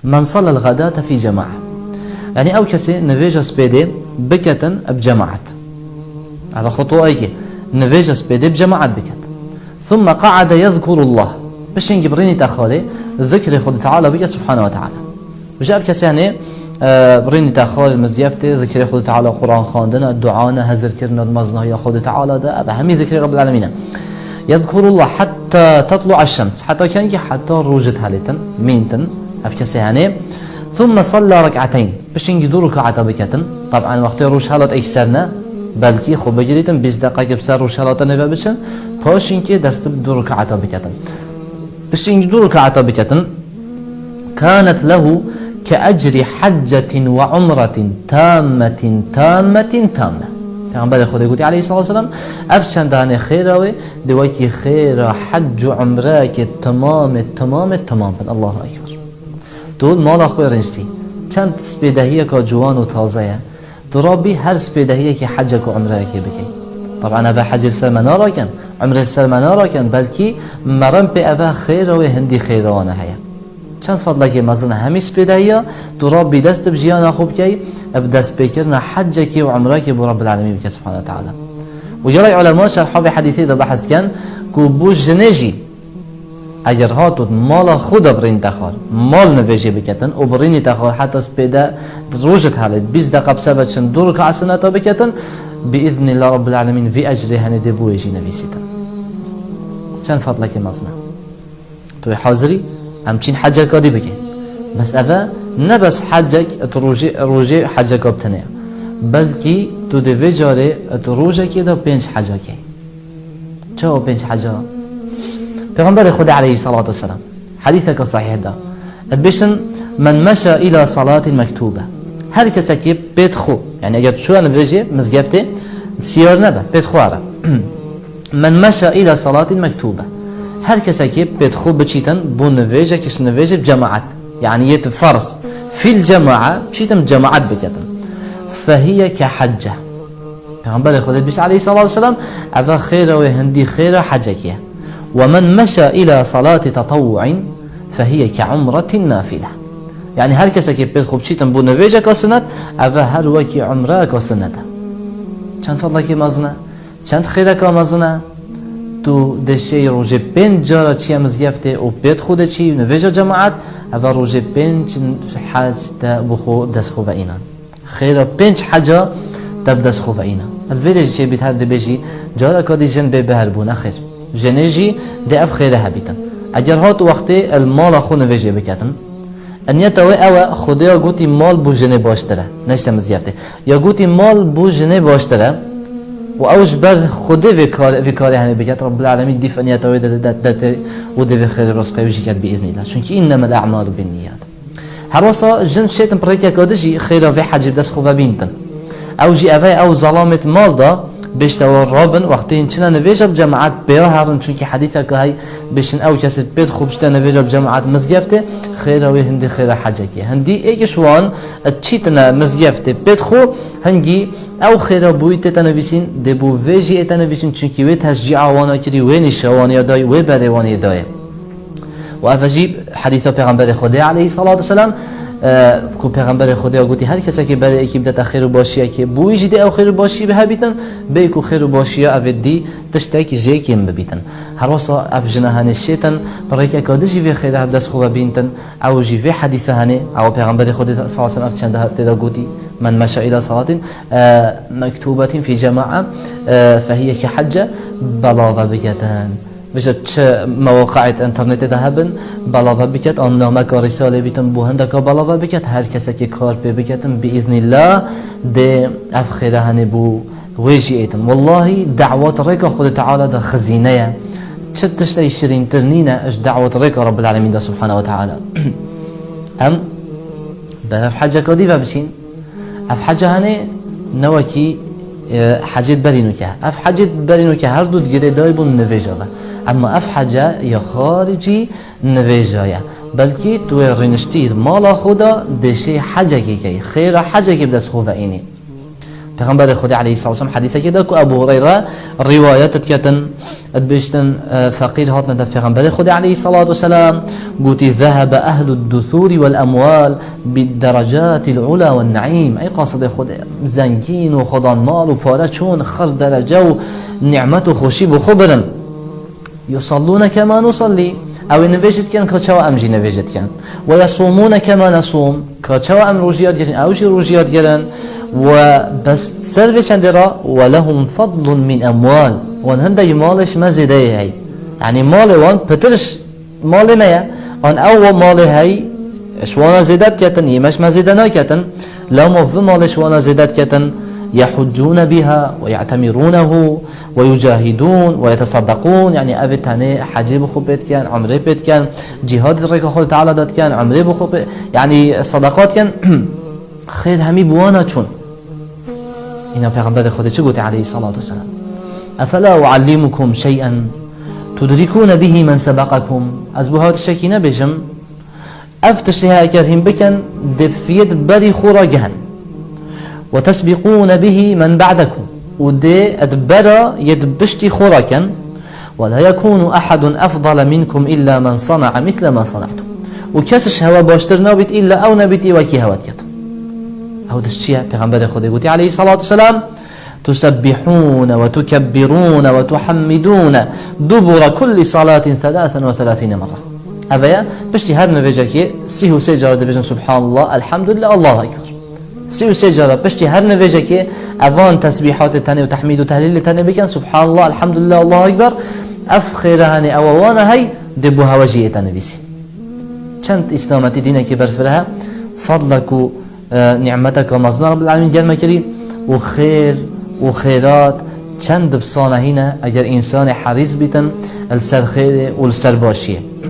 من صلى الغداة في جماعة، يعني أو كسي نفيجة سبيدي بكتن بجماعة، على خطوة أيكي نفيجة سبيدي بجماعة بكت، ثم قعد يذكر الله باش نجبريني تاخالي ذكر خد تعالى بك سبحانه وتعالى. بجاب كسي يعني بريني تاخالي المزيفتي ذكر خد تعالى قرآن خاندنا الدعانا هزر كرنا المزنا يا خد تعالى ده أبا همي ذكر رب العالمين. يذكر الله حتى تطلع الشمس، حتى كان حتى روجت هالتن مينتن أفكسي يعني. ثم صلى ركعتين باش يدور ركعة بكتن، طبعا وقت روش هالات اكسرنا بلكي خو بجريتن 20 دقيقة بسر روش هالات نبا بشن باش ينكي دست بدور ركعة بكتن باش يدور ركعة بكتن. كانت له كأجر حجة وعمرة تامة تامة تامة. پیغمبر خدا گویی علیه الصلاة والسلام افشان دهن خیره دوکی خیره حج و عمره که تمام الله اکبر. دول مال خوی رنجتی چند سپیدهیه که جوان و تازه درابی هر سپیدهیه که حج و عمره که بکی. طبعا اوه حج السلمنا را کن عمره السلمنا را کن بلکی مرم به اوه خیره و هندی خیره آنه هیا. چند فضله که مزن همی سپیدهیه درابی دست بجیان خوب که بدست بكرنا حجك وعمرك برب العالمين بك سبحانه وتعالى. وجرى علماء شرحوا في حديثي ده بحث كان كوبو جنجي اگر هاتود مال خود برين تخال مال نویجی بکتن و برینی تخال حتی سپیده روجت حالت 20 دقیقه بسبب چند دور که عسناتا بکتن بإذن الله رب العالمين في أجره هني دبو يجي نویسیتن. چند فضلك مزنا توی حاضری همچین حجه کادی بکن بس اوه نبس حجك روجي حجك بتنه بلكي تو دي جاري روجه كده 5 حجه كي چه 5 حجه. پیغمبر خدا عليه الصلاة والسلام حديثك الصحيح ده بيشن من مشى إلى صلاة مكتوبة هر کسی که بيت خو يعني اگر شو انا بيجي مزگفته سيار نبه بيت خو عرب من مشى إلى صلاة مكتوبة هر کسی که بيت خو بچيتن بو نویجه کش نویجه بجماعت يعني يتفرس في الجماعة بشيتم جماعات بكتن فهي كحجة. پیغمبر خدا بيش عليه الصلاة والسلام اذا خير وهندي خير حجكيه. ومن مشى إلى صلاة تطوع فهي كعمرة نافلة يعني هر کسی که بيت خوب بشيتم بو نویجه كسنت اذا هر وكي عمره كسنت. چند فضله که مزنه چند خيره که مزنه تو دشي روجه 5 جارة چي مزگفته و بيت خود چي نویجه جماعت اول روزه 5 حج بخو دست خوب اینا خیره 5 حجه تب دست خوب اینا الفيديو چه بیت هر دبیجی جارا کادی جن به بهر بون اخر جنجی ده اف خیره هبیتن اگر هات وقت المال خو نویجه بکتن انیتوی او خدا گوتی مال بو جنه باشتره نشته مزیفته یا گوتی مال بو جنه باشتره و اوش بر خدا وکاری هنه بکت رب العالمین دیف انیتوی دت و ده خیر رزقی وجی کد باذن الله چونکی انما الاعمال بالنیات. هر واسه جن شیطان پرکه کادجی خیره و حج دست خوب بینتن او جی اوی او ظلامت مال دا بيشتوا رابن وقتين چنا نویجب جماعت بيرا هارن چونكي حديثة که هاي بيشن او كسي بيت خوب شتا نویجب جماعت مزگفته خيره وي هندي خيره حجكي هندي ايكشوان اتشيتنا مزگفته بيت خوب هنگي او خيره بوي تتنويسين دي بو ويجي اتنويسين چونكي وي تشجيع وانا كري وي نشواني داي وي بريواني داي. وافجيب حديثة پیغمبر خدا عليه الصلاة والسلام کو پیغمبر خدا گویی هر کسی که برای یکی بدت خیر باشیه که بوی جدی او خیر باشی به بیتن به کو خیر باشیه اودی تشتای که جای کیم ببیتن هر واسه افجنه هن الشیطان برای که کادجی به خیر دست خوب بینتن او جی به حدیث هنه او پیغمبر خدا صلی الله علیه و آله چند تا گویی من مشى الى صلاه مكتوبه في جماعه فهي كحجه بلاغه بگتن بشه چه مواقع اینترنت ده هبن بلاغه بکت آمنامه که رساله بیتن بو هنده که بلاغه بکت هر کسی که کار پی بکتن باذن الله ده افخیره هنه بو ویجی ایتن والله دعوات ریکا خود تعالی ده خزینه چه تشتای شرین ترنینه اش دعوات ریکا رب العالمین ده سبحانه و تعالی هم به اف حجه کدی و بچین اف حجه هنه نوکی حجت برینو که اف حجت برینو که هر دو گیره دای بون نویجه اما اف حجه یا خارجی نویجه بلکی تو رنشتیر مال خدا دشه حجه کی خیر حجه کی بدست خوبه اینی پیغمبر خدا علیه الصلاة والسلام حدیثه که داد که ابو هریره روایت کردن ادبشتن فقیر هاتنا در پیغمبر خدا علیه الصلاة والسلام گوتی ذهب اهل الدثور والاموال بالدرجات العلا والنعیم. ای قاصد خدا زنگین و خدان مال و پاره چون خر درجه و نعمت و خوشی بخبرن يصلون كما نصلي او نوجد كان كچوا امجي نوجد كان ويصومون كما نصوم كچوا ام روجيات جن او جي روجيات جرن وبس سلف چندرا ولهم فضل من اموال وان هند مالش مزيده هي يعني مال وان بترش مال ما ان او مال هي شوانا زيدت كتن يمش مزيده نكتن لو مف مال شوانا زيدت كتن يحجون بها ويعتمرونه ويجاهدون ويتصدقون يعني أبتاني حجي بخوبت كان عمري بيت كان جهاد ريك خود تعالى دات كان عمري بخوب يعني صدقات كان خير همي بوانا چون هنا پیغمبر خود چه گوت عليه الصلاة والسلام أفلا أعلمكم شيئا تدركون به من سبقكم از بهات الشكينة بجم أفتشتها كرهم بكن دفيد بري خورا جهن وتسبقون به من بعدكم ودي أدبر يدبشتي خوراكا ولا يكون أحد أفضل منكم إلا من صنع مثل ما صنعتم وكاسش هوا باشتر نابت إلا أو نبتي وكي هوات كتم أو دشتيا پیغمبر خود قلت عليه الصلاة والسلام تسبحون وتكبرون وتحمدون دبر كل صلاة 33 مرة أفيا بشتي هاد نفجاكي سيهو سيجار دبجن سبحان الله الحمد لله الله أكبر سيو سجارة بشتي هر نوجه كي اوان تسبيحات تاني وتحميد وتهليل تاني بكن سبحان الله الحمد لله الله اكبر افخيرهاني اووانا هاي دبوها وجيه تاني بيسين چند اسلامتي دينه كي برفرها فضلك ونعمتك ومزنا رب العالمين جل مكري وخير وخيرات چند بصانه هنا اگر انسان حريص بيتن السر خير والسر باشيه